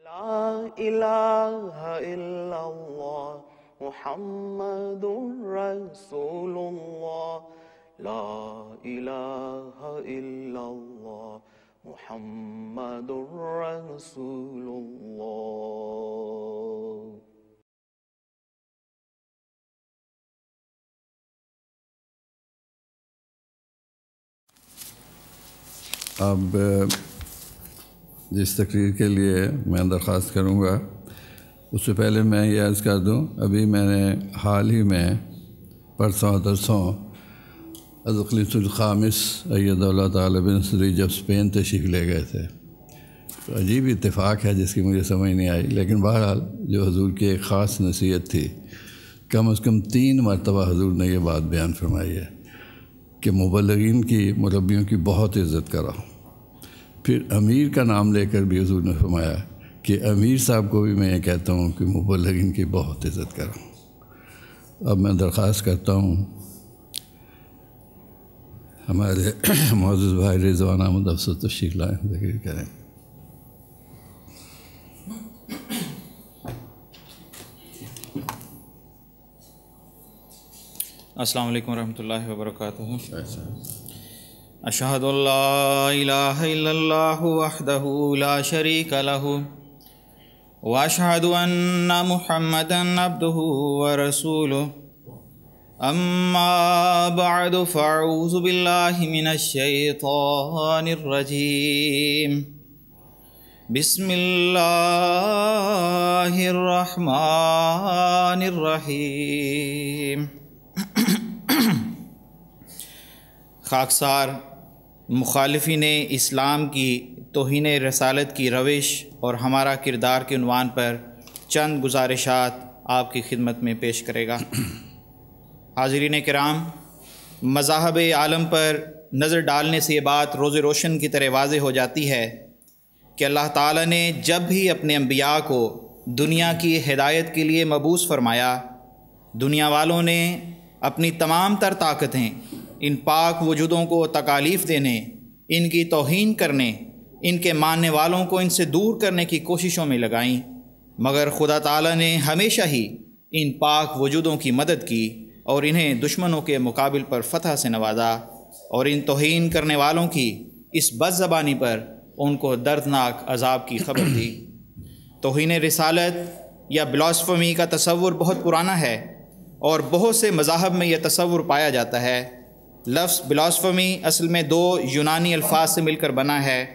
لا الہ الا اللہ محمد رسول اللہ لا الہ الا اللہ محمد رسول اللہ. اب جس تقریر کے لیے میں درخواست کروں گا اس سے پہلے میں یہ عرض کر دوں، ابھی میں نے حال ہی میں پرسوں الاقلیت الخامس اید اللہ تعالی بن نصری جب اسپین تشریف لے گئے تھے، تو عجیب اتفاق ہے جس کی مجھے سمجھ نہیں آئی، لیکن بہرحال جو حضور کی ایک خاص نصیحت تھی، کم از کم 3 مرتبہ حضور نے یہ بات بیان فرمائی ہے کہ مبلغین کی، مربیوں کی بہت عزت کرو. پھر امیر کا نام لے کر بھی حضور نے فرمایا کہ امیر صاحب کو بھی میں یہ کہتا ہوں کہ مبلغین کی بہت عزت کرو. اب میں درخواست کرتا ہوں ہمارے معزز بھائی رضوان احمد افسر تشریف لائیں، تقریر کریں. السلام علیکم ورحمۃ اللہ وبرکاتہ. اشہد ان لا الہ الا اللہ وحدہ لا شریک لہ واشہد ان محمدا عبدہ ورسولہ. اما بعد فاعوذ باللہ من الشیطان الرجیم. بسم اللہ الرحمن الرحیم. خاکسار مخالفین اسلام کی توہین رسالت کی روش اور ہمارا کردار کے عنوان پر چند گزارشات آپ کی خدمت میں پیش کرے گا. حاضرین کرام، مذاہب عالم پر نظر ڈالنے سے یہ بات روز روشن کی طرح واضح ہو جاتی ہے کہ اللہ تعالیٰ نے جب بھی اپنے انبیاء کو دنیا کی ہدایت کے لیے مبعوث فرمایا، دنیا والوں نے اپنی تمام تر طاقتیں ان پاک وجودوں کو تکالیف دینے، ان کی توہین کرنے، ان کے ماننے والوں کو ان سے دور کرنے کی کوششوں میں لگائیں، مگر خدا تعالیٰ نے ہمیشہ ہی ان پاک وجودوں کی مدد کی اور انہیں دشمنوں کے مقابل پر فتح سے نوازا، اور ان توہین کرنے والوں کی اس بد زبانی پر ان کو دردناک عذاب کی خبر دی. توہین رسالت یا بلاسفمی کا تصور بہت پرانا ہے اور بہت سے مذاہب میں یہ تصور پایا جاتا ہے. لفظ بلاسفمی اصل میں 2 یونانی الفاظ سے مل کر بنا ہے.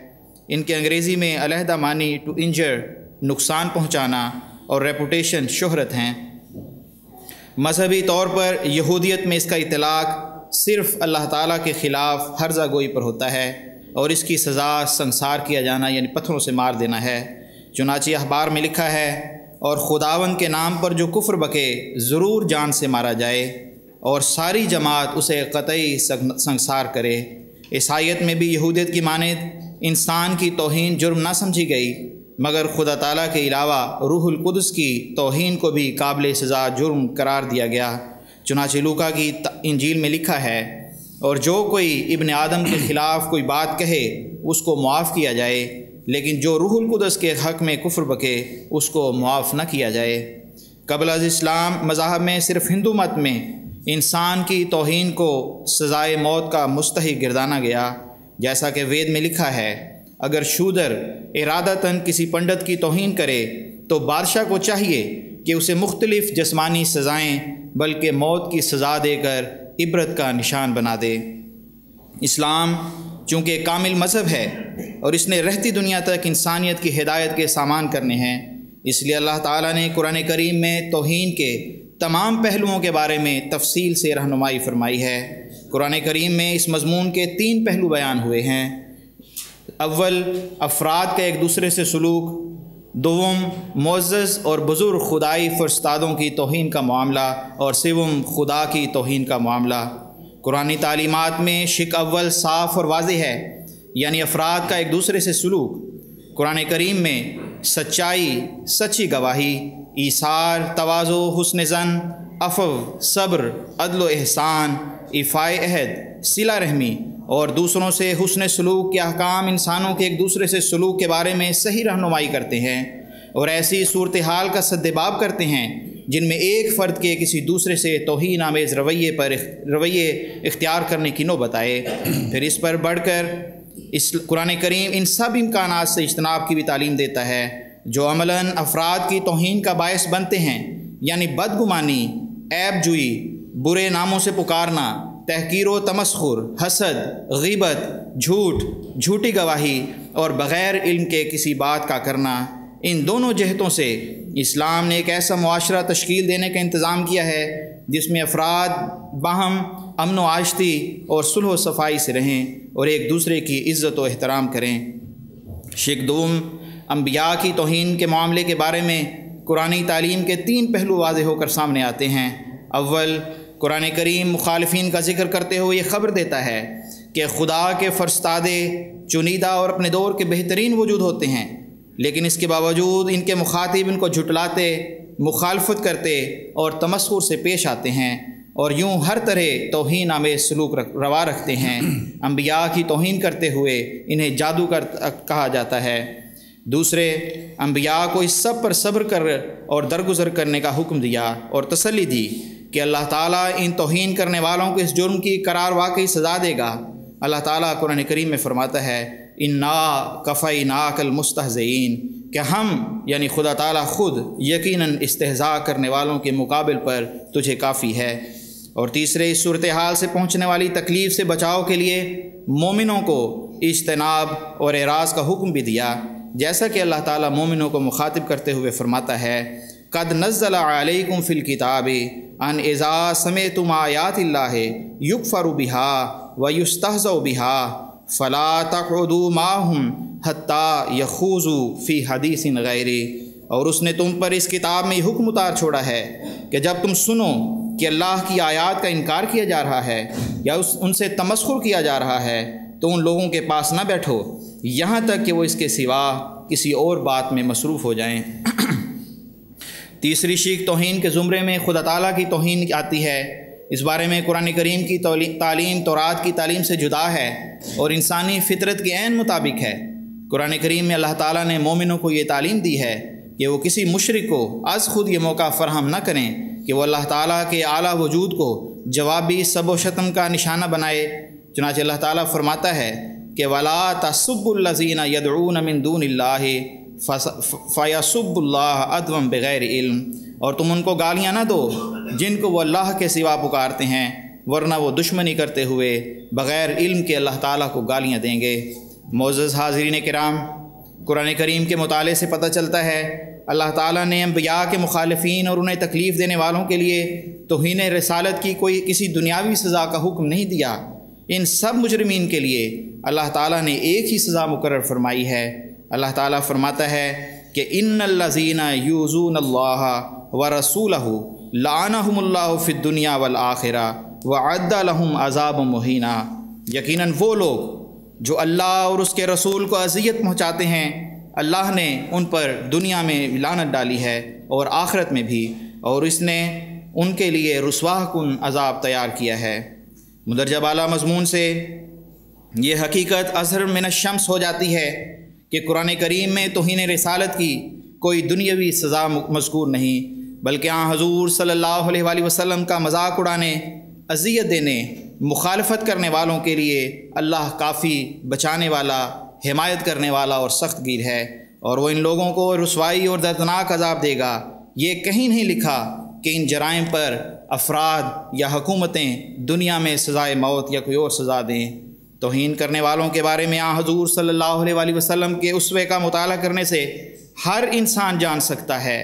ان کے انگریزی میں علیحدہ معنی ٹو انجر نقصان پہنچانا اور ریپوٹیشن شہرت ہیں. مذہبی طور پر یہودیت میں اس کا اطلاق صرف اللہ تعالیٰ کے خلاف ہرزہ گوئی پر ہوتا ہے اور اس کی سزا سنسار کیا جانا یعنی پتھروں سے مار دینا ہے. چنانچہ اخبار میں لکھا ہے اور خداوند کے نام پر جو کفر بکے ضرور جان سے مارا جائے اور ساری جماعت اسے قطعی سنسار کرے. اس آیت میں بھی یہودیت کی مانند انسان کی توہین جرم نہ سمجھی گئی، مگر خدا تعالیٰ کے علاوہ روح القدس کی توہین کو بھی قابل سزا جرم قرار دیا گیا. چنانچہ لوکا کی انجیل میں لکھا ہے اور جو کوئی ابن آدم کے خلاف کوئی بات کہے اس کو معاف کیا جائے، لیکن جو روح القدس کے حق میں کفر بکے اس کو معاف نہ کیا جائے. قبل از اسلام مذاہب میں صرف ہندو مت میں انسان کی توہین کو سزائے موت کا مستحق گردانا گیا. جیسا کہ وید میں لکھا ہے اگر شودر ارادتاً کسی پنڈت کی توہین کرے تو بادشاہ کو چاہیے کہ اسے مختلف جسمانی سزائیں بلکہ موت کی سزا دے کر عبرت کا نشان بنا دے. اسلام چونکہ کامل مذہب ہے اور اس نے رہتی دنیا تک انسانیت کی ہدایت کے سامان کرنے ہیں، اس لیے اللہ تعالیٰ نے قرآن کریم میں توہین کے تمام پہلوؤں کے بارے میں تفصیل سے رہنمائی فرمائی ہے. قرآن کریم میں اس مضمون کے 3 پہلو بیان ہوئے ہیں. اول، افراد کا ایک دوسرے سے سلوک. دوم، معزز اور بزرگ خدائی فرستادوں کی توہین کا معاملہ. اور سوم، خدا کی توہین کا معاملہ. قرآنی تعلیمات میں شق اول صاف اور واضح ہے، یعنی افراد کا ایک دوسرے سے سلوک. قرآن کریم میں سچائی، سچی گواہی، ایثار، تواضع، حسن ظن، عفو، صبر، عدل و احسان، ایفائے عہد، صلہ رحمی اور دوسروں سے حسن سلوک کے احکام انسانوں کے ایک دوسرے سے سلوک کے بارے میں صحیح رہنمائی کرتے ہیں. اور ایسی صورتحال کا سدباب کرتے ہیں جن میں ایک فرد کے کسی دوسرے سے توہین آمیز رویے اختیار کرنے کی نوبت آئے۔ پھر اس پر بڑھ کر قرآن کریم ان سب امکانات سے اجتناب کی بھی تعلیم دیتا ہے جو عملاً افراد کی توہین کا باعث بنتے ہیں، یعنی بدگمانی، عیب جوئی، برے ناموں سے پکارنا، تحقیر و تمسخر، حسد، غیبت، جھوٹی گواہی اور بغیر علم کے کسی بات کا کرنا۔ ان دونوں جہتوں سے اسلام نے ایک ایسا معاشرہ تشکیل دینے کا انتظام کیا ہے جس میں افراد باہم امن و آشتی اور صلح و صفائی سے رہیں اور ایک دوسرے کی عزت و احترام کریں۔ شق دوم، انبیاء کی توہین کے معاملے کے بارے میں قرآنی تعلیم کے 3 پہلو واضح ہو کر سامنے آتے ہیں۔ اول، قرآن کریم مخالفین کا ذکر کرتے ہوئے یہ خبر دیتا ہے کہ خدا کے فرستادے چنیدہ اور اپنے دور کے بہترین وجود ہوتے ہیں، لیکن اس کے باوجود ان کے مخاطب ان کو جھٹلاتے، مخالفت کرتے اور تمسخر سے پیش آتے ہیں اور یوں ہر طرح توہین آمیز سلوک روا رکھتے ہیں۔ انبیاء کی توہین کرتے ہوئے انہیں جادوگر کہا جاتا ہے۔ دوسرے، انبیاء کو اس سب پر صبر کر اور درگزر کرنے کا حکم دیا اور تسلی دی کہ اللہ تعالیٰ ان توہین کرنے والوں کو اس جرم کی قرار واقعی سزا دے گا۔ اللہ تعالیٰ قرآن کریم میں فرماتا ہے انا کفیناک المستہزئین، کہ ہم یعنی خدا تعالیٰ خود یقیناً استہزاء کرنے والوں کے مقابل پر تجھے کافی ہے۔ اور تیسرے، اس صورتحال سے پہنچنے والی تکلیف سے بچاؤ کے لیے مومنوں کو اجتناب اور اعراض کا حکم بھی دیا، جیسا کہ اللہ تعالیٰ مومنوں کو مخاطب کرتے ہوئے فرماتا ہے قد نزل علیکم فی الکتاب ان اذا سمعتم آیات اللہ یکفر بها ویستہزأ بها فلا تقعدوا معهم حتی یخوضوا فی حدیث غیرہ۔ اور اس نے تم پر اس کتاب میں یہ حکم اتار چھوڑا ہے کہ جب تم سنو کہ اللہ کی آیات کا انکار کیا جا رہا ہے یا ان سے تمسخر کیا جا رہا ہے تو ان لوگوں کے پاس نہ بیٹھو یہاں تک کہ وہ اس کے سوا کسی اور بات میں مصروف ہو جائیں۔ تیسری شیخ توہین کے زمرے میں خدا تعالیٰ کی توہین آتی ہے۔ اس بارے میں قرآن کریم کی تعلیم تورات کی تعلیم سے جدا ہے اور انسانی فطرت کے عین مطابق ہے۔ قرآن کریم میں اللہ تعالیٰ نے مومنوں کو یہ تعلیم دی ہے کہ وہ کسی مشرک کو از خود یہ موقع فراہم نہ کریں کہ وہ اللہ تعالیٰ کے اعلیٰ وجود کو جوابی سب و شتم کا نشانہ بنائے۔ چنانچہ اللہ تعالیٰ فرماتا ہے کہ وَلَا تَسُبُّوا الَّذِينَ يَدْعُونَ مِن دُونِ اللَّهِ فَيَسُبُّوا اللَّهَ عَدْوًا بِغَيْرِ علم، اور تم ان کو گالیاں نہ دو جن کو وہ اللہ کے سوا پکارتے ہیں، ورنہ وہ دشمنی کرتے ہوئے بغیر علم کے اللہ تعالیٰ کو گالیاں دیں گے۔ معزز حاضرین کرام، قرآن کریم کے مطالعے سے پتہ چلتا ہے اللہ تعالیٰ نے انبیاء کے مخالفین اور انہیں تکلیف دینے والوں کے لیے توہین رسالت کی کسی دنیاوی سزا کا حکم نہیں دیا۔ ان سب مجرمین کے لیے اللہ تعالیٰ نے ایک ہی سزا مقرر فرمائی ہے۔ اللہ تعالیٰ فرماتا ہے کہ ان الذین یؤذون اللہ ورسولہ لعنہم اللہ فی الدنیا والآخرہ وأعد لہم عذابا مہینا۔ یقیناً وہ لوگ جو اللہ اور اس کے رسول کو اذیت پہنچاتے ہیں، اللہ نے ان پر دنیا میں لعنت ڈالی ہے اور آخرت میں بھی، اور اس نے ان کے لیے رسوا کن عذاب تیار کیا ہے۔ مندرجہ بالا مضمون سے یہ حقیقت اظہر من الشمس ہو جاتی ہے کہ قرآن کریم میں توہین رسالت کی کوئی دنیاوی سزا مذکور نہیں، بلکہ حضور صلی اللہ علیہ وآلہ وسلم کا مذاق اڑانے، اذیت دینے، مخالفت کرنے والوں کے لیے اللہ کافی بچانے والا، حمایت کرنے والا اور سخت گیر ہے، اور وہ ان لوگوں کو رسوائی اور دردناک عذاب دے گا۔ یہ کہیں نہیں لکھا کہ ان جرائم پر افراد یا حکومتیں دنیا میں سزائے موت یا کوئی اور سزا دیں۔ توہین کرنے والوں کے بارے میں حضور صلی اللہ علیہ وآلہ وسلم کے اسوے کا مطالعہ کرنے سے ہر انسان جان سکتا ہے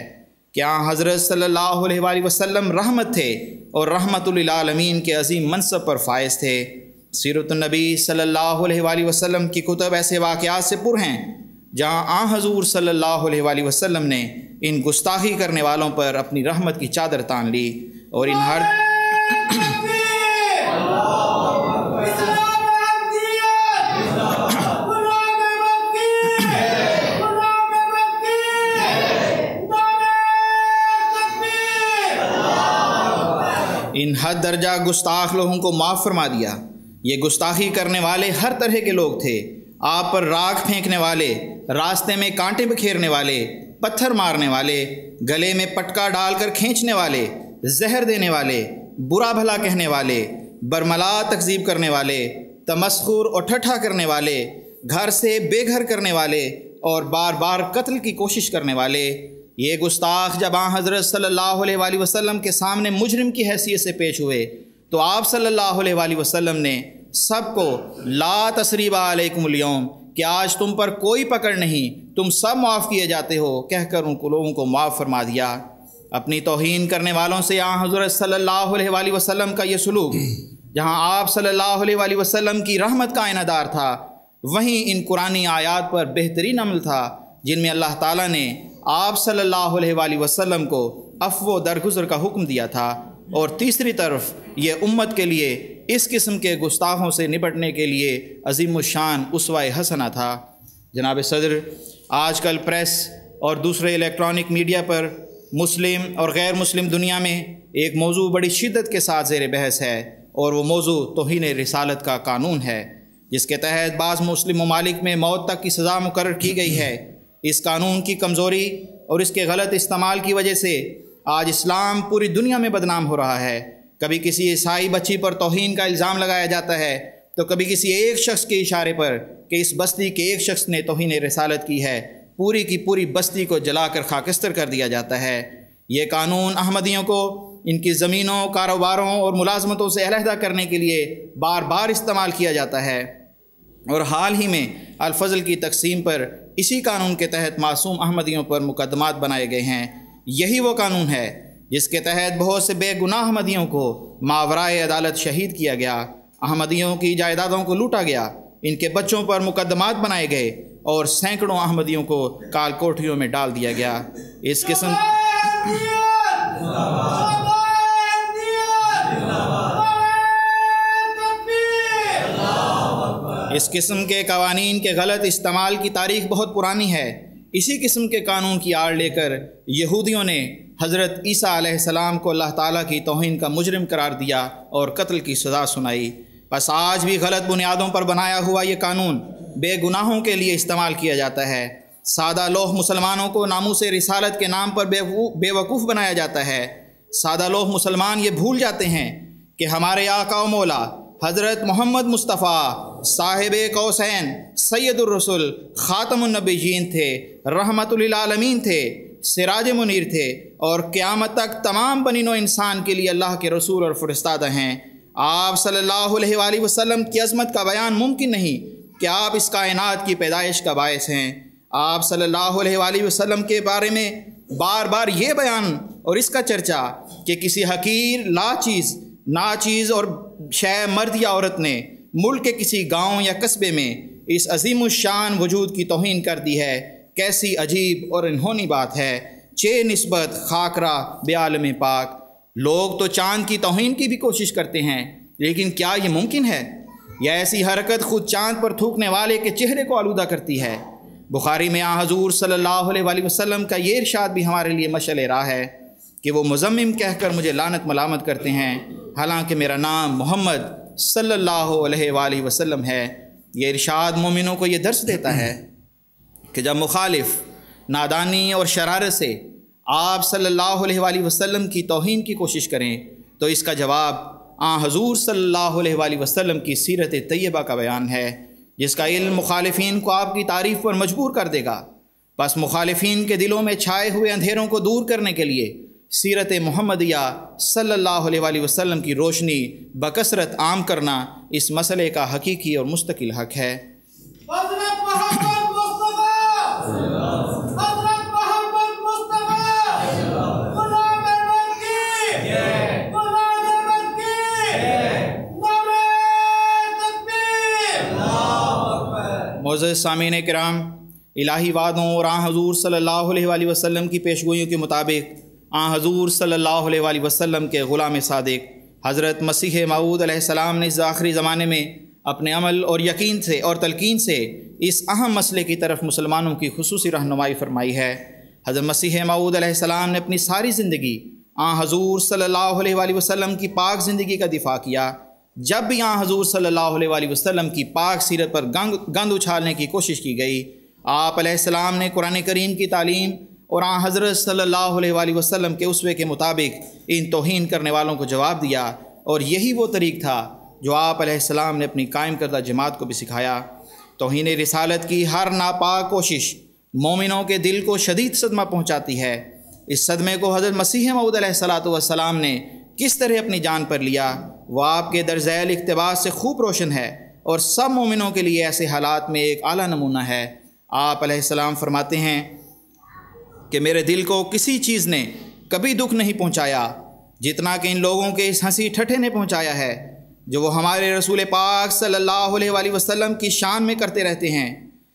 کہ حضرت صلی اللہ علیہ وآلہ وسلم رحمت تھے اور رحمت للعالمین کے عظیم منصب پر فائز تھے۔ سیرت النبی صلی اللہ علیہ وآلہ وسلم کی کتب ایسے واقعات سے پر ہیں جہاں حضور صلی اللہ علیہ وآلہ وسلم نے ان گستاخی کرنے والوں پر اپنی رحمت کی چادر تان لی اور ان ہر حد درجہ گستاخ لوگوں کو معاف فرما دیا۔ یہ گستاخی کرنے والے ہر طرح کے لوگ تھے، آپ پر راکھ پھینکنے والے، راستے میں کانٹے بکھیرنے والے، پتھر مارنے والے، گلے میں پٹکا ڈال کر کھینچنے والے، زہر دینے والے، برا بھلا کہنے والے، برملا تکذیب کرنے والے، تمسخر اور ٹھٹھا کرنے والے، گھر سے بے گھر کرنے والے اور بار بار قتل کی کوشش کرنے والے، یہ گستاخ جب حضرت صلی اللہ علیہ وآلہ وسلم کے سامنے مجرم کی حیثیت سے پیش ہوئے تو آپ صلی اللہ علیہ وآلہ وسلم نے سب کو لا تثریب علیکم اليوم، کہ آج تم پر کوئی پکڑ نہیں، تم سب معاف کیے جاتے ہو، کہہ کر ان لوگوں کو معاف فرما دیا۔ اپنی توہین کرنے والوں سے حضرت صلی اللہ علیہ وآلہ وسلم کا یہ سلوک، جہاں آپ صلی اللہ علیہ وآلہ وسلم کی رحمت کا آئینہ دار تھا، وہیں ان قرآنی آیات پر بہترین عمل تھا جن میں اللہ تعالیٰ نے آپ صلی اللہ علیہ وآلہ وسلم کو عفو و درگزر کا حکم دیا تھا، اور تیسری طرف یہ امت کے لیے اس قسم کے گستاخوں سے نپٹنے کے لیے عظیم الشان اسوہ حسنہ تھا۔ جناب صدر، آج کل پریس اور دوسرے الیکٹرانک میڈیا پر مسلم اور غیر مسلم دنیا میں ایک موضوع بڑی شدت کے ساتھ زیر بحث ہے، اور وہ موضوع توہین رسالت کا قانون ہے، جس کے تحت بعض مسلم ممالک میں موت تک کی سزا مقرر کی گئی ہے۔ اس قانون کی کمزوری اور اس کے غلط استعمال کی وجہ سے آج اسلام پوری دنیا میں بدنام ہو رہا ہے۔ کبھی کسی عیسائی بچی پر توہین کا الزام لگایا جاتا ہے تو کبھی کسی ایک شخص کے اشارے پر کہ اس بستی کے ایک شخص نے توہین رسالت کی ہے، پوری کی پوری بستی کو جلا کر خاکستر کر دیا جاتا ہے۔ یہ قانون احمدیوں کو ان کی زمینوں، کاروباروں اور ملازمتوں سے علیحدہ کرنے کے لیے بار بار استعمال کیا جاتا ہے، اور حال ہی میں الفضل کی تقسیم پر اسی قانون کے تحت معصوم احمدیوں پر مقدمات بنائے گئے ہیں۔ یہی وہ قانون ہے جس کے تحت بہت سے بے گناہ احمدیوں کو ماورائے عدالت شہید کیا گیا، احمدیوں کی جائیدادوں کو لوٹا گیا، ان کے بچوں پر مقدمات بنائے گئے اور سینکڑوں احمدیوں کو کال کوٹھیوں میں ڈال دیا گیا۔ اس قسم کے قوانین کے غلط استعمال کی تاریخ بہت پرانی ہے۔ اسی قسم کے قانون کی آڑ لے کر یہودیوں نے حضرت عیسیٰ علیہ السلام کو اللہ تعالیٰ کی توہین کا مجرم قرار دیا اور قتل کی سزا سنائی۔ بس آج بھی غلط بنیادوں پر بنایا ہوا یہ قانون بے گناہوں کے لیے استعمال کیا جاتا ہے۔ سادہ لوح مسلمانوں کو ناموس رسالت کے نام پر بے وقوف بنایا جاتا ہے۔ سادہ لوح مسلمان یہ بھول جاتے ہیں کہ ہمارے آقا و مولا حضرت محمد مصطفیٰ صاحب قوسین سید الرسل خاتم النبیین تھے، رحمت للعالمین تھے، سراج منیر تھے، اور قیامت تک تمام بنی نوع انسان کے لیے اللہ کے رسول اور فرستادہ ہیں۔ آپ صلی اللہ علیہ وآلہ وسلم کی عظمت کا بیان ممکن نہیں کہ آپ اس کائنات کی پیدائش کا باعث ہیں۔ آپ صلی اللہ علیہ وآلہ وسلم کے بارے میں بار بار یہ بیان اور اس کا چرچا کہ کسی حقیر ناچیز اور شے مرد یا عورت نے ملک کے کسی گاؤں یا قصبے میں اس عظیم الشان وجود کی توہین کر دی ہے، کیسی عجیب اور انہونی بات ہے۔ چے نسبت خاکرہ بے عالم پاک، لوگ تو چاند کی توہین کی بھی کوشش کرتے ہیں، لیکن کیا یہ ممکن ہے؟ یا ایسی حرکت خود چاند پر تھوکنے والے کے چہرے کو آلودہ کرتی ہے؟ بخاری میں حضور صلی اللہ علیہ وآلہ وسلم کا یہ ارشاد بھی ہمارے لیے مشعل راہ ہے کہ وہ مذمم کہہ کر مجھے لعنت ملامت کرتے ہیں، حالانکہ میرا نام محمد صلی اللہ علیہ وآلہ وسلم ہے۔ یہ ارشاد مومنوں کو یہ درس دیتا ہے کہ جب مخالف نادانی اور شرارت سے آپ صلی اللہ علیہ وآلہ وسلم کی توہین کی کوشش کریں تو اس کا جواب حضور صلی اللہ علیہ وآلہ وسلم کی سیرت طیبہ کا بیان ہے، جس کا علم مخالفین کو آپ کی تعریف پر مجبور کر دے گا۔ بس مخالفین کے دلوں میں چھائے ہوئے اندھیروں کو دور کرنے کے لیے سیرت محمدیہ صلی اللہ علیہ وآلہ وسلم کی روشنی بکثرت عام کرنا اس مسئلے کا حقیقی اور مستقل حق ہے۔ معزز سامعین کرام، الہی وعدوں اور حضور صلی اللہ علیہ وآلہ وسلم کی پیشگوئیوں کے مطابق حضور صلی اللہ علیہ وآلہ وسلم کے غلام صادق حضرت مسیح موعود علیہ السلام نے اس آخری زمانے میں اپنے عمل اور یقین سے اور تلقین سے اس اہم مسئلے کی طرف مسلمانوں کی خصوصی رہنمائی فرمائی ہے۔ حضرت مسیح موعود علیہ السلام نے اپنی ساری زندگی حضور صلی اللہ علیہ وآلہ وسلم کی پاک زندگی کا دفاع کیا۔ جب بھی حضور صلی اللہ علیہ وآلہ وسلم کی پاک سیرت پر گند اچھالنے کی کوشش کی گئی، آپ علیہ السلام نے قرآن کریم کی تعلیم اور آن حضرت صلی اللہ علیہ وآلہ وسلم کے اسوے کے مطابق ان توہین کرنے والوں کو جواب دیا، اور یہی وہ طریق تھا جو آپ علیہ السلام نے اپنی قائم کردہ جماعت کو بھی سکھایا۔ توہین رسالت کی ہر ناپاک کوشش مومنوں کے دل کو شدید صدمہ پہنچاتی ہے۔ اس صدمے کو حضرت مسیح موعود علیہ السلام نے کس طرح اپنی جان پر لیا وہ آپ کے در ذیل اقتباس سے خوب روشن ہے، اور سب مومنوں کے لیے ایسے حالات میں ایک اعلیٰ نمونہ ہے۔ آپ علیہ السلام فرماتے ہیں کہ میرے دل کو کسی چیز نے کبھی دکھ نہیں پہنچایا جتنا کہ ان لوگوں کے اس ہنسی ٹھٹھے نے پہنچایا ہے جو وہ ہمارے رسول پاک صلی اللہ علیہ وآلہ وسلم کی شان میں کرتے رہتے ہیں۔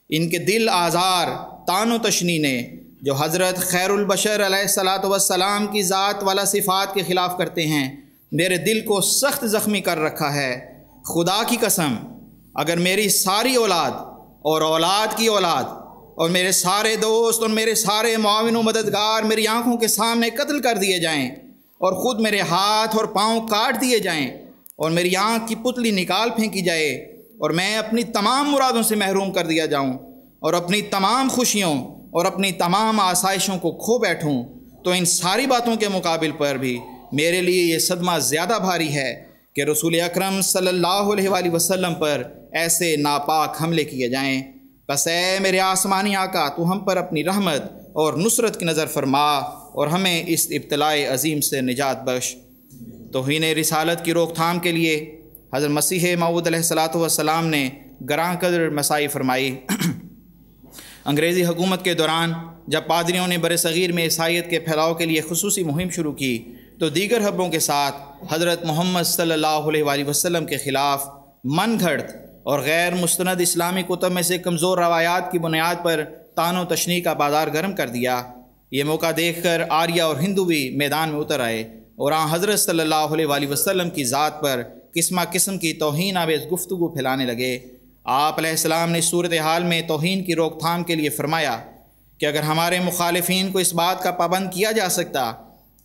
ان کے دل آزار، طعن و تشنیع نے جو حضرت خیر البشر علیہ السلام کی ذات والا صفات کے خلاف کرتے ہیں، میرے دل کو سخت زخمی کر رکھا ہے۔ خدا کی قسم، اگر میری ساری اولاد اور اولاد کی اولاد اور میرے سارے دوست اور میرے سارے معاون و مددگار میری آنکھوں کے سامنے قتل کر دیے جائیں، اور خود میرے ہاتھ اور پاؤں کاٹ دیے جائیں، اور میری آنکھ کی پتلی نکال پھینکی جائے، اور میں اپنی تمام مرادوں سے محروم کر دیا جاؤں، اور اپنی تمام خوشیوں اور اپنی تمام آسائشوں کو کھو بیٹھوں، تو ان ساری باتوں کے مقابل پر بھی میرے لیے یہ صدمہ زیادہ بھاری ہے کہ رسول اکرم صلی اللہ علیہ وآلہ وسلم پر ایسے ناپاک حملے کیے جائیں۔ بس اے میرے آسمانی آقا، تو ہم پر اپنی رحمت اور نصرت کی نظر فرما اور ہمیں اس ابتلاء عظیم سے نجات بخش۔ توہین رسالت کی روک تھام کے لیے حضرت مسیح موعود علیہ السلام نے گراں قدر مساعی فرمائی۔ انگریزی حکومت کے دوران جب پادریوں نے برصغیر میں عیسائیت کے پھیلاؤ کے لیے خصوصی مہم شروع کی تو دیگر حبوں کے ساتھ حضرت محمد صلی اللہ علیہ وآلہ وسلم کے خلاف من گھڑت اور غیر مستند اسلامی کتب میں سے کمزور روایات کی بنیاد پر طعن و تشنیع کا بازار گرم کر دیا۔ یہ موقع دیکھ کر آریہ اور ہندو بھی میدان میں اتر آئے اور حضرت صلی اللہ علیہ وآلہ وسلم کی ذات پر قسمہ قسم کی توہین آمیز گفتگو پھیلانے لگے۔ آپ علیہ السلام نے صورتحال میں توہین کی روک تھام کے لیے فرمایا کہ اگر ہمارے مخالفین کو اس بات کا پابند کیا جا سکتا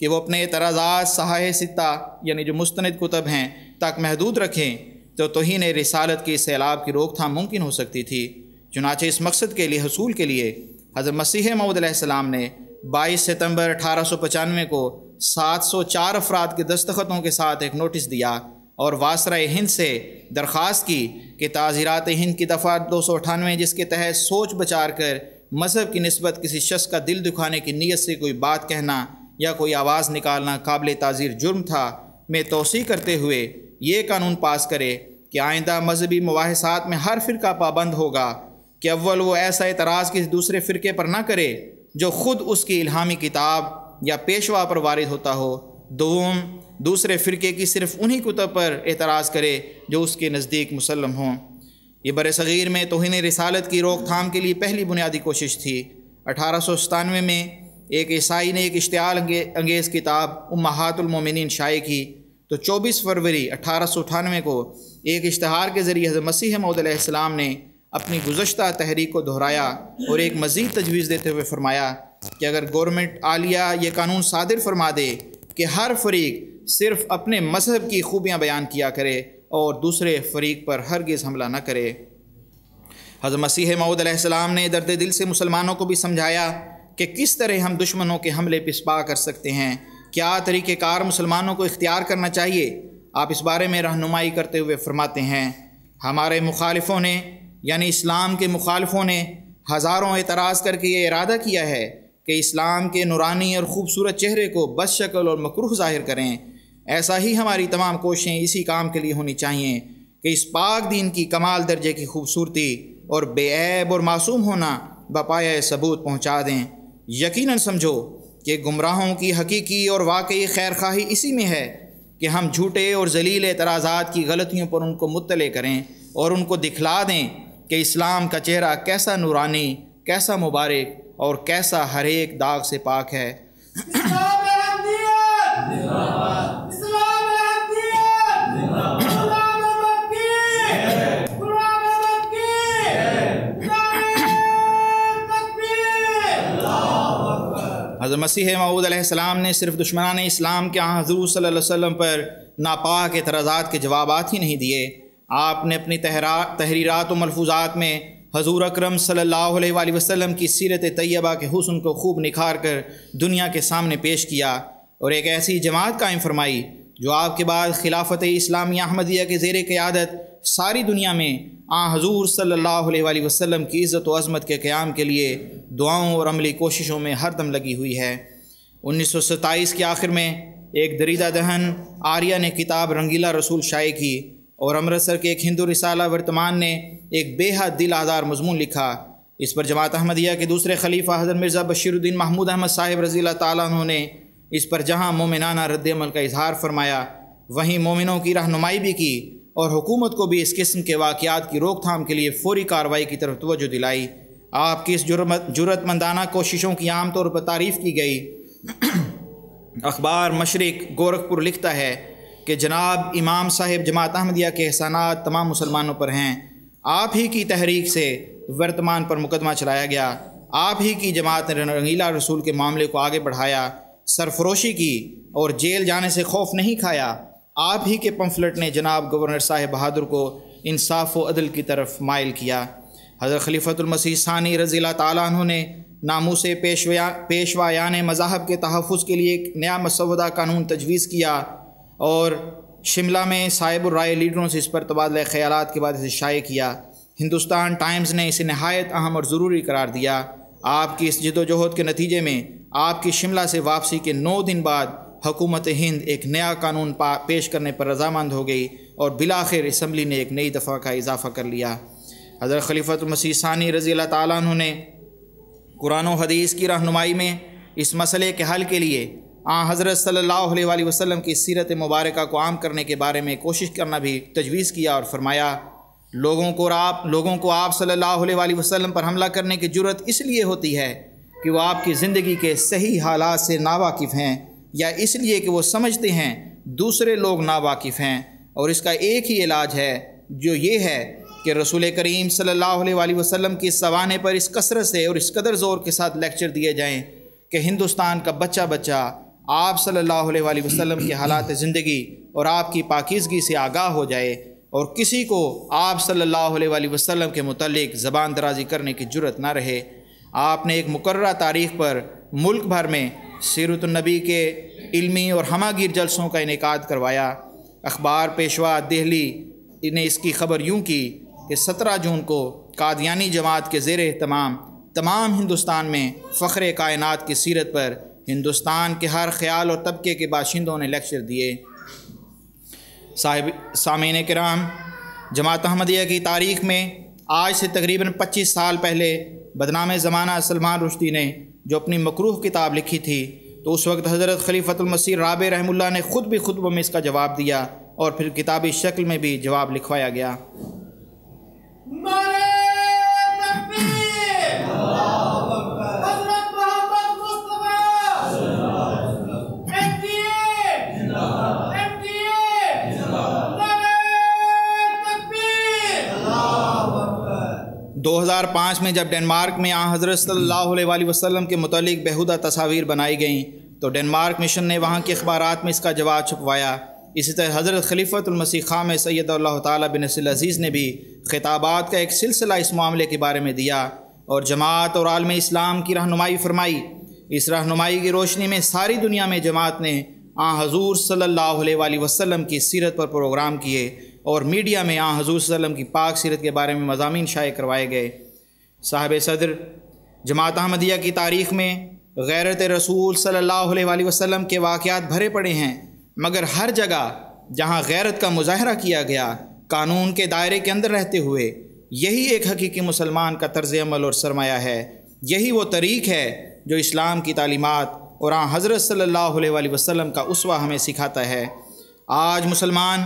کہ وہ اپنے اعتراضات صحائح ستہ یعنی جو مستند کتب ہیں تک محدود رکھیں تو توہین رسالت کی سیلاب کی روک تھام ممکن ہو سکتی تھی۔ چنانچہ اس مقصد کے لیے حصول کے لیے حضرت مسیح موعود علیہ السلام نے 22 ستمبر 1895 کو 704 افراد کے دستخطوں کے ساتھ ایک نوٹس دیا اور واسرائے ہند سے درخواست کی کہ تعزیرات ہند کی دفعہ 298 جس کے تحت سوچ بچار کر مذہب کی نسبت کسی شخص کا دل دکھانے کی نیت سے کوئی بات کہنا یا کوئی آواز نکالنا قابل تعزیر جرم تھا، میں توصیح کرتے ہوئے یہ قانون پاس کرے کہ آئندہ مذہبی مباحثات میں ہر فرقہ پابند ہوگا کہ اول وہ ایسا اعتراض کسی دوسرے فرقے پر نہ کرے جو خود اس کی الہامی کتاب یا پیشوا پر وارد ہوتا ہو، دوم دوسرے فرقے کی صرف انہی کتب پر اعتراض کرے جو اس کے نزدیک مسلم ہوں۔ یہ برصغیر میں توہین رسالت کی روک تھام کے لیے پہلی بنیادی کوشش تھی۔ 1897 میں ایک عیسائی نے ایک اشتعال انگیز کتاب امہات المومنین شائع کی تو 24 فروری 1898 کو ایک اشتہار کے ذریعے حضرت مسیح موعود علیہ السلام نے اپنی گزشتہ تحریک کو دہرایا اور ایک مزید تجویز دیتے ہوئے فرمایا کہ اگر گورنمنٹ عالیہ یہ قانون صادر فرما دے کہ ہر فریق صرف اپنے مذہب کی خوبیاں بیان کیا کرے اور دوسرے فریق پر ہرگز حملہ نہ کرے۔ حضرت مسیح موعود علیہ السلام نے درد دل سے مسلمانوں کو بھی سمجھایا کہ کس طرح ہم دشمنوں کے حملے پسپا کر سکتے ہیں، کیا طریقہ کار مسلمانوں کو اختیار کرنا چاہیے۔ آپ اس بارے میں رہنمائی کرتے ہوئے فرماتے ہیں، ہمارے مخالفوں نے یعنی اسلام کے مخالفوں نے ہزاروں اعتراض کر کے یہ ارادہ کیا ہے کہ اسلام کے نورانی اور خوبصورت چہرے کو بد شکل اور مکروہ ظاہر کریں۔ ایسا ہی ہماری تمام کوششیں اسی کام کے لیے ہونی چاہیے کہ اس پاک دین کی کمال درجے کی خوبصورتی اور بے عیب اور معصوم ہونا بپایہ ثبوت پہنچا دیں۔ یقیناً سمجھو کہ گمراہوں کی حقیقی اور واقعی خیر خواہی اسی میں ہے کہ ہم جھوٹے اور ذلیل اعتراضات کی غلطیوں پر ان کو مطلع کریں اور ان کو دکھلا دیں کہ اسلام کا چہرہ کیسا نورانی، کیسا مبارک اور کیسا ہر ایک داغ سے پاک ہے۔ حضرت مسیح موعود علیہ السلام نے صرف دشمنان اسلام کے حضور صلی اللہ علیہ وسلم پر ناپاک اعتراضات کے جوابات ہی نہیں دیے، آپ نے اپنی تحریرات و ملفوظات میں حضور اکرم صلی اللہ علیہ وسلم کی سیرت طیبہ کے حسن کو خوب نکھار کر دنیا کے سامنے پیش کیا اور ایک ایسی جماعت قائم فرمائی جو آپ کے بعد خلافت اسلامی احمدیہ کے زیر قیادت ساری دنیا میں حضور صلی اللہ علیہ وسلم کی عزت و عظمت کے قیام کے لیے دعاؤں اور عملی کوششوں میں ہر دم لگی ہوئی ہے۔ 1927 کے آخر میں ایک دریدہ دہن آریہ نے کتاب رنگیلا رسول شائع کی اور امرتسر کے ایک ہندو رسالہ ورتمان نے ایک بے حد دل آزار مضمون لکھا۔ اس پر جماعت احمدیہ کے دوسرے خلیفہ حضرت مرزا بشیر الدین محمود احمد صاحب رضی اللہ تعالیٰ عنہ نے اس پر جہاں مومنانہ رد عمل کا اظہار فرمایا، وہیں مومنوں کی رہنمائی بھی کی اور حکومت کو بھی اس قسم کے واقعات کی روک تھام کے لیے فوری کارروائی کی طرف توجہ دلائی۔ آپ کی اس جرأت مندانہ کوششوں کی عام طور پر تعریف کی گئی۔ اخبار مشرق گورکھپور لکھتا ہے کہ جناب امام صاحب جماعت احمدیہ کے احسانات تمام مسلمانوں پر ہیں۔ آپ ہی کی تحریک سے ورتمان پر مقدمہ چلایا گیا، آپ ہی کی جماعت نے رنگیلا رسول کے معاملے کو آگے بڑھایا، سرفروشی کی اور جیل جانے سے خوف نہیں کھایا۔ آپ ہی کے پمفلٹ نے جناب گورنر صاحب بہادر کو انصاف و عدل کی طرف مائل کیا۔ حضرت خلیفۃ المسیح ثانی رضی اللہ تعالیٰ عنہ نے ناموس پیشوایان مذاہب کے تحفظ کے لیے ایک نیا مسودہ قانون تجویز کیا اور شملہ میں صاحب الرائے لیڈروں سے اس پر تبادلہ خیالات کے بعد اسے شائع کیا۔ ہندوستان ٹائمز نے اسے نہایت اہم اور ضروری قرار دیا۔ آپ کی اس جد و جہد کے نتیجے میں آپ کی شملہ سے واپسی کے 9 دن بعد حکومت ہند ایک نیا قانون پیش کرنے پر رضامند ہو گئی اور بالآخر اسمبلی نے ایک نئی دفعہ کا اضافہ کر لیا۔ حضرت خلیفۃ المسیح ثانی رضی اللہ تعالیٰ عنہ نے قرآن و حدیث کی رہنمائی میں اس مسئلے کے حل کے لیے حضرت صلی اللہ علیہ وسلم کی سیرت مبارکہ کو عام کرنے کے بارے میں کوشش کرنا بھی تجویز کیا اور فرمایا، لوگوں کو آپ صلی اللہ علیہ وسلم پر حملہ کرنے کی جرأت اس لیے ہوتی ہے کہ وہ آپ کی زندگی کے صحیح حالات سے ناواقف ہیں، یا اس لیے کہ وہ سمجھتے ہیں دوسرے لوگ ناواقف ہیں، اور اس کا ایک ہی علاج ہے جو یہ ہے کہ رسول کریم صلی اللہ علیہ وسلم کی سوانے پر اس کثرت سے اور اس قدر زور کے ساتھ لیکچر دیے جائیں کہ ہندوستان کا بچہ بچہ آپ صلی اللہ علیہ وسلم کے حالات زندگی اور آپ کی پاکیزگی سے آگاہ ہو جائے اور کسی کو آپ صلی اللہ علیہ وسلم کے متعلق زبان درازی کرنے کی جرأت نہ رہے۔ آپ نے ایک مقررہ تاریخ پر ملک بھر میں سیرت النبی کے علمی اور ہمہ گیر جلسوں کا انعقاد کروایا۔ اخبار پیشوا دہلی نے اس کی خبر یوں کی کہ 17 جون کو قادیانی جماعت کے زیر اہتمام تمام ہندوستان میں فخر کائنات کی سیرت پر ہندوستان کے ہر خیال اور طبقے کے باشندوں نے لیکچر دیے۔ سامعین کرام، جماعت احمدیہ کی تاریخ میں آج سے تقریباً 25 سال پہلے بدنام زمانہ سلمان رشدی نے جو اپنی مکروہ کتاب لکھی تھی، تو اس وقت حضرت خلیفۃ المسیح رابع رحمہ اللہ نے خود بھی خطبوں میں اس کا جواب دیا اور پھر کتابی شکل میں بھی جواب لکھوایا گیا۔ دو 2005 میں جب ڈنمارک میں حضرت صلی اللہ علیہ وسلم کے متعلق بیہودہ تصاویر بنائی گئیں تو ڈنمارک مشن نے وہاں کے اخبارات میں اس کا جواب چھپوایا۔ اسی طرح حضرت خلیفۃ المسیح خامس سید اللہ تعالیٰ بن نصر العزیز نے بھی خطابات کا ایک سلسلہ اس معاملے کے بارے میں دیا اور جماعت اور عالم اسلام کی رہنمائی فرمائی۔ اس رہنمائی کی روشنی میں ساری دنیا میں جماعت نے حضور صلی اللہ علیہ وسلم کی سیرت پر پروگرام کیے اور میڈیا میں حضور صلی اللہ علیہ وسلم کی پاک سیرت کے بارے میں مضامین شائع کروائے گئے۔ صاحب صدر، جماعت احمدیہ کی تاریخ میں غیرت رسول صلی اللہ علیہ وسلم کے واقعات بھرے پڑے ہیں، مگر ہر جگہ جہاں غیرت کا مظاہرہ کیا گیا قانون کے دائرے کے اندر رہتے ہوئے، یہی ایک حقیقی مسلمان کا طرز عمل اور سرمایہ ہے۔ یہی وہ طریق ہے جو اسلام کی تعلیمات اور حضرت صلی اللہ علیہ وسلم کا اسوہ ہمیں سکھاتا ہے۔ آج مسلمان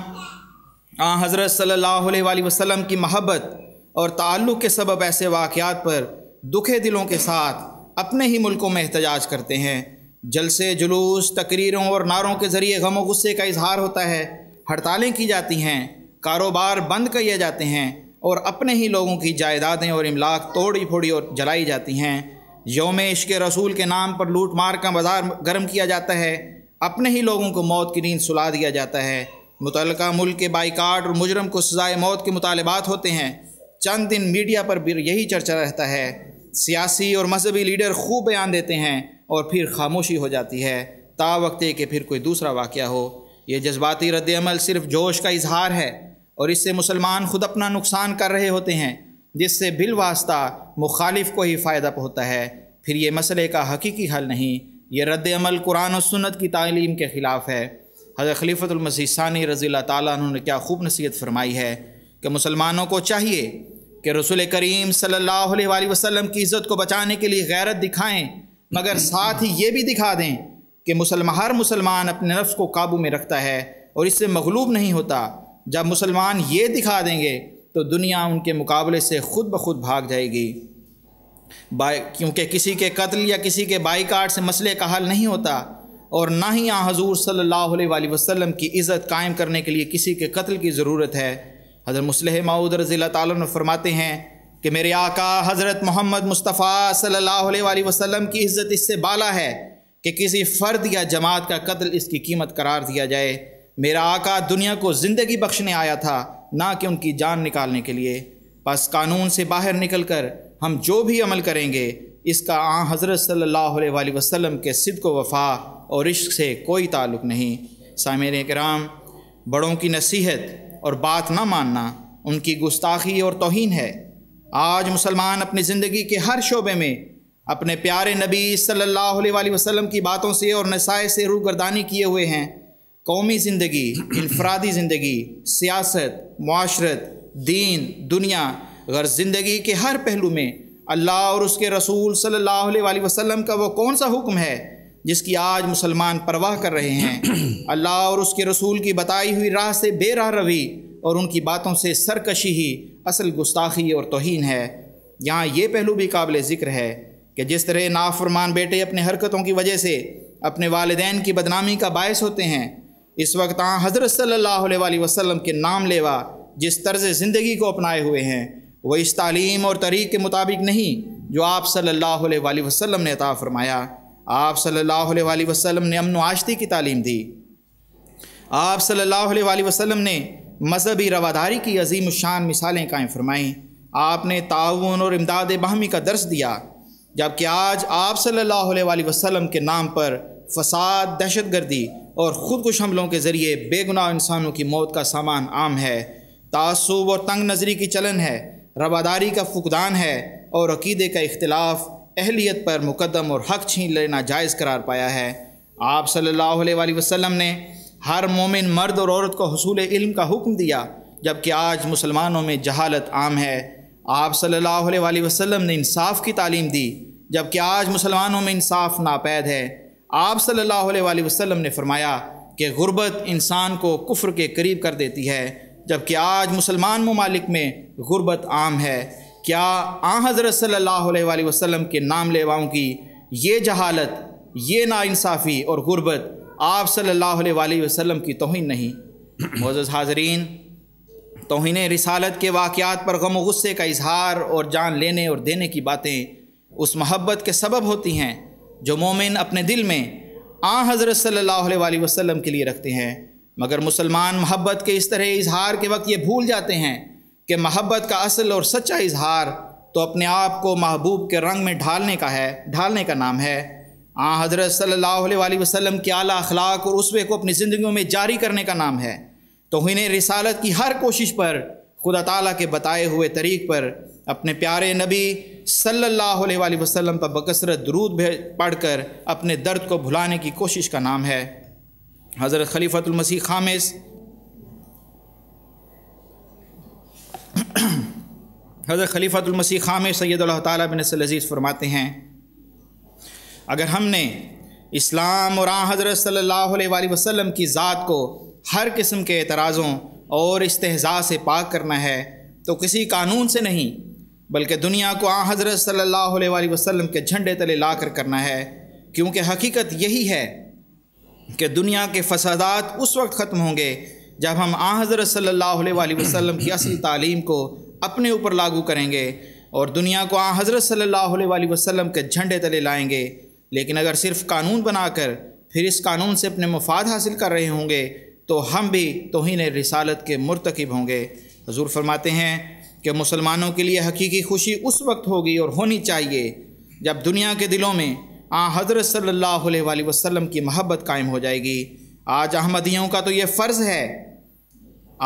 حضرت صلی اللہ علیہ وسلم کی محبت اور تعلق کے سبب ایسے واقعات پر دکھے دلوں کے ساتھ اپنے ہی ملکوں میں احتجاج کرتے ہیں۔ جلسے، جلوس، تقریروں اور نعروں کے ذریعے غم و غصے کا اظہار ہوتا ہے، ہڑتالیں کی جاتی ہیں، کاروبار بند کیے جاتے ہیں اور اپنے ہی لوگوں کی جائیدادیں اور املاک توڑی پھوڑی اور جلائی جاتی ہیں۔ یوم عشق رسول کے نام پر لوٹ مار کا بازار گرم کیا جاتا ہے، اپنے ہی لوگوں کو موت کی نیند سلا دیا جاتا ہے، متعلقہ ملک کے بائیکاٹ اور مجرم کو سزائے موت کے مطالبات ہوتے ہیں۔ چند دن میڈیا پر بھی یہی چرچا رہتا ہے، سیاسی اور مذہبی لیڈر خوب بیان دیتے ہیں اور پھر خاموشی ہو جاتی ہے تا وقت کہ پھر کوئی دوسرا واقعہ ہو۔ یہ جذباتی رد عمل صرف جوش کا اظہار ہے اور اس سے مسلمان خود اپنا نقصان کر رہے ہوتے ہیں، جس سے بالواسطہ مخالف کو ہی فائدہ پہنچتا ہے۔ پھر یہ مسئلے کا حقیقی حل نہیں، یہ رد عمل قرآن و سنت کی تعلیم کے خلاف ہے۔ حضرت خلیفۃ المسیح ثانی رضی اللہ تعالیٰ عنہ نے کیا خوب نصیحت فرمائی ہے کہ مسلمانوں کو چاہیے کہ رسول کریم صلی اللہ علیہ وآلہ وسلم کی عزت کو بچانے کے لیے غیرت دکھائیں، مگر ساتھ ہی یہ بھی دکھا دیں کہ ہر مسلمان اپنے نفس کو قابو میں رکھتا ہے اور اس سے مغلوب نہیں ہوتا۔ جب مسلمان یہ دکھا دیں گے تو دنیا ان کے مقابلے سے خود بخود بھاگ جائے گی، کیونکہ کسی کے قتل یا کسی کے بائیکاٹ سے مسئلے کا حل نہیں ہوتا، اور نہ ہی حضور صلی اللہ علیہ وآلہ وسلم کی عزت قائم کرنے کے لیے کسی کے قتل کی ضرورت ہے۔ حضرت مصلح موعود رضی اللہ تعالیٰ عنہ فرماتے ہیں کہ میرے آقا حضرت محمد مصطفیٰ صلی اللہ علیہ وآلہ وسلم کی عزت اس سے بالا ہے کہ کسی فرد یا جماعت کا قتل اس کی قیمت قرار دیا جائے۔ میرا آقا دنیا کو زندگی بخشنے آیا تھا، نہ کہ ان کی جان نکالنے کے لیے۔ پس قانون سے باہر نکل کر ہم جو بھی عمل کریں گے اس کا حضرت صلی اللہ علیہ وآلہ وسلم کے صدق و وفا اور عشق سے کوئی تعلق نہیں۔ سامعین کرام، بڑوں کی نصیحت اور بات نہ ماننا ان کی گستاخی اور توہین ہے۔ آج مسلمان اپنی زندگی کے ہر شعبے میں اپنے پیارے نبی صلی اللہ علیہ وآلہ وسلم کی باتوں سے اور نصائح سے روگردانی کیے ہوئے ہیں۔ قومی زندگی، انفرادی زندگی، سیاست، معاشرت، دین، دنیا، غرض زندگی کے ہر پہلو میں اللہ اور اس کے رسول صلی اللہ علیہ وآلہ وسلم کا وہ کون سا حکم ہے جس کی آج مسلمان پرواہ کر رہے ہیں؟ اللہ اور اس کے رسول کی بتائی ہوئی راہ سے بے راہ روی اور ان کی باتوں سے سرکشی ہی اصل گستاخی اور توہین ہے۔ یہاں یہ پہلو بھی قابل ذکر ہے کہ جس طرح نافرمان بیٹے اپنے حرکتوں کی وجہ سے اپنے والدین کی بدنامی کا باعث ہوتے ہیں، اس وقت حضرت صلی اللہ علیہ وآلہ وسلم کے نام لیوا جس طرز زندگی کو اپنائے ہوئے ہیں وہ اس تعلیم اور طریق کے مطابق نہیں جو آپ صلی اللہ علیہ وآلہ وسلم نے عطا فرمایا۔ آپ صلی اللہ علیہ وآلہ وسلم نے امن و عاشتی کی تعلیم دی۔ آپ صلی اللہ علیہ وآلہ وسلم نے مذہبی رواداری کی عظیم الشان مثالیں قائم فرمائیں۔ آپ نے تعاون اور امداد باہمی کا درس دیا، جبکہ آج آپ صلی اللہ علیہ وآلہ وسلم کے نام پر فساد، دہشت گردی اور خودکش حملوں کے ذریعے بے گناہ انسانوں کی موت کا سامان عام ہے۔ تعصب اور تنگ نظری کی چلن ہے، رواداری کا فقدان ہے اور عقیدے کا اختلاف اہلیت پر مقدم اور حق چھین لینا جائز قرار پایا ہے۔ آپ صلی اللہ علیہ وآلہ وسلم نے ہر مومن مرد اور عورت کو حصول علم کا حکم دیا، جبکہ آج مسلمانوں میں جہالت عام ہے۔ آپ صلی اللہ علیہ وآلہ وسلم نے انصاف کی تعلیم دی، جبکہ آج مسلمانوں میں انصاف ناپید ہے۔ آپ صلی اللہ علیہ وآلہ وسلم نے فرمایا کہ غربت انسان کو کفر کے قریب کر دیتی ہے، جبکہ آج مسلمان ممالک میں غربت عام ہے۔ کیا حضرت صلی اللہ علیہ وآلہ وسلم کے نام لیواؤں کی یہ جہالت، یہ ناانصافی اور غربت آپ صلی اللہ علیہ وآلہ وسلم کی توہین نہیں؟ معزز حاضرین، توہین رسالت کے واقعات پر غم و غصے کا اظہار اور جان لینے اور دینے کی باتیں اس محبت کے سبب ہوتی ہیں جو مومن اپنے دل میں حضرت صلی اللہ علیہ وآلہ وسلم کے لیے رکھتے ہیں، مگر مسلمان محبت کے اس طرح اظہار کے وقت یہ بھول جاتے ہیں کہ محبت کا اصل اور سچا اظہار تو اپنے آپ کو محبوب کے رنگ میں ڈھالنے کا نام ہے۔ حضرت صلی اللہ علیہ وآلہ وسلم کے اعلیٰ اخلاق اور اسوے کو اپنی زندگیوں میں جاری کرنے کا نام ہے۔ توہین رسالت کی ہر کوشش پر خدا تعالیٰ کے بتائے ہوئے طریق پر اپنے پیارے نبی صلی اللہ علیہ وآلہ وسلم پر بکثرت درود پڑھ کر اپنے درد کو بھلانے کی کوشش کا نام ہے۔ حضرت خلیفۃ المسیح خامس سید اللہ تعالیٰ بن نصر العزیز فرماتے ہیں، اگر ہم نے اسلام اور حضرت صلی اللہ علیہ وآلہ وسلم کی ذات کو ہر قسم کے اعتراضوں اور استہزاء سے پاک کرنا ہے تو کسی قانون سے نہیں بلکہ دنیا کو حضرت صلی اللہ علیہ وآلہ وسلم کے جھنڈے تلے لا کر کرنا ہے، کیونکہ حقیقت یہی ہے کہ دنیا کے فسادات اس وقت ختم ہوں گے جب ہم حضرت صلی اللہ علیہ وآلہ وسلم کی اصل تعلیم کو اپنے اوپر لاگو کریں گے اور دنیا کو حضرت صلی اللہ علیہ وآلہ وسلم کے جھنڈے تلے لائیں گے۔ لیکن اگر صرف قانون بنا کر پھر اس قانون سے اپنے مفاد حاصل کر رہے ہوں گے تو ہم بھی توہین رسالت کے مرتکب ہوں گے۔ حضور فرماتے ہیں کہ مسلمانوں کے لیے حقیقی خوشی اس وقت ہوگی اور ہونی چاہیے جب دنیا کے دلوں میں حضرت صلی اللہ علیہ وآلہ وسلم کی محبت قائم ہو جائے گی۔ آج احمدیوں کا تو یہ فرض ہے،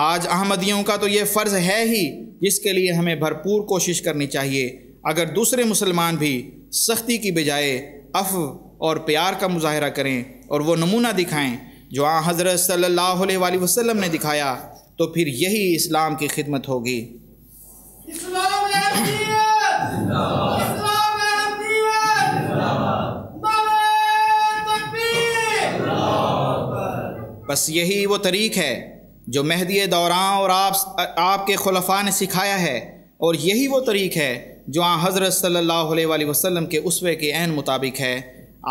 آج احمدیوں کا تو یہ فرض ہے ہی، جس کے لیے ہمیں بھرپور کوشش کرنی چاہیے۔ اگر دوسرے مسلمان بھی سختی کی بجائے عفو اور پیار کا مظاہرہ کریں اور وہ نمونہ دکھائیں جو حضرت صلی اللہ علیہ وآلہ وسلم نے دکھایا، تو پھر یہی اسلام کی خدمت ہوگی۔ بس یہی وہ طریق ہے جو مہدی دوراں اور آپ کے خلفاء نے سکھایا ہے، اور یہی وہ طریق ہے جو حضرت صلی اللہ علیہ وآلہ وسلم کے اسوے کے عین مطابق ہے۔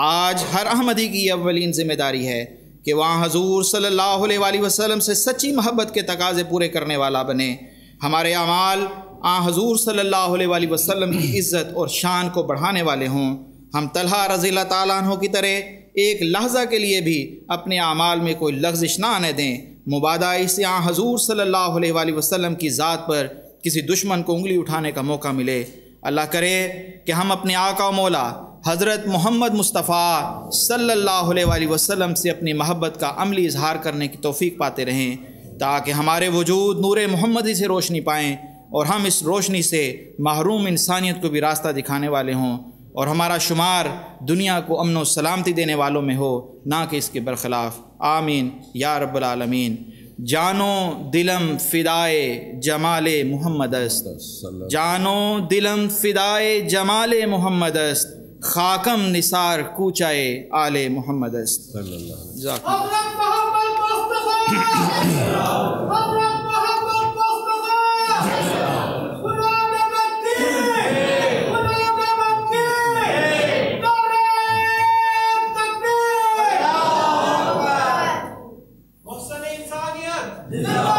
آج ہر احمدی کی اولین ذمہ داری ہے کہ وہاں حضور صلی اللہ علیہ وآلہ وسلم سے سچی محبت کے تقاضے پورے کرنے والا بنے۔ ہمارے اعمال حضور صلی اللہ علیہ وآلہ وسلم کی عزت اور شان کو بڑھانے والے ہوں۔ ہم طلحہ رضی اللہ تعالیٰ عنہ کی طرح ایک لحظہ کے لیے بھی اپنے اعمال میں کوئی لغزش نہ آنے دیں، مبادا اس سے حضور صلی اللہ علیہ وآلہ وسلم کی ذات پر کسی دشمن کو انگلی اٹھانے کا موقع ملے۔ اللہ کرے کہ ہم اپنے آقا و مولا حضرت محمد مصطفیٰ صلی اللہ علیہ وآلہ وسلم سے اپنی محبت کا عملی اظہار کرنے کی توفیق پاتے رہیں، تاکہ ہمارے وجود نور محمدی سے روشنی پائیں اور ہم اس روشنی سے محروم انسانیت کو بھی راستہ دکھانے والے ہوں، اور ہمارا شمار دنیا کو امن و سلامتی دینے والوں میں ہو، نہ کہ اس کے برخلاف۔ آمین یا رب العالمین۔ جانو دلم فدائے جمال محمد است، جانو دلم فدائے جمال محمد است، خاکم نثار کوچائے آل محمد است۔ جزاک اللہ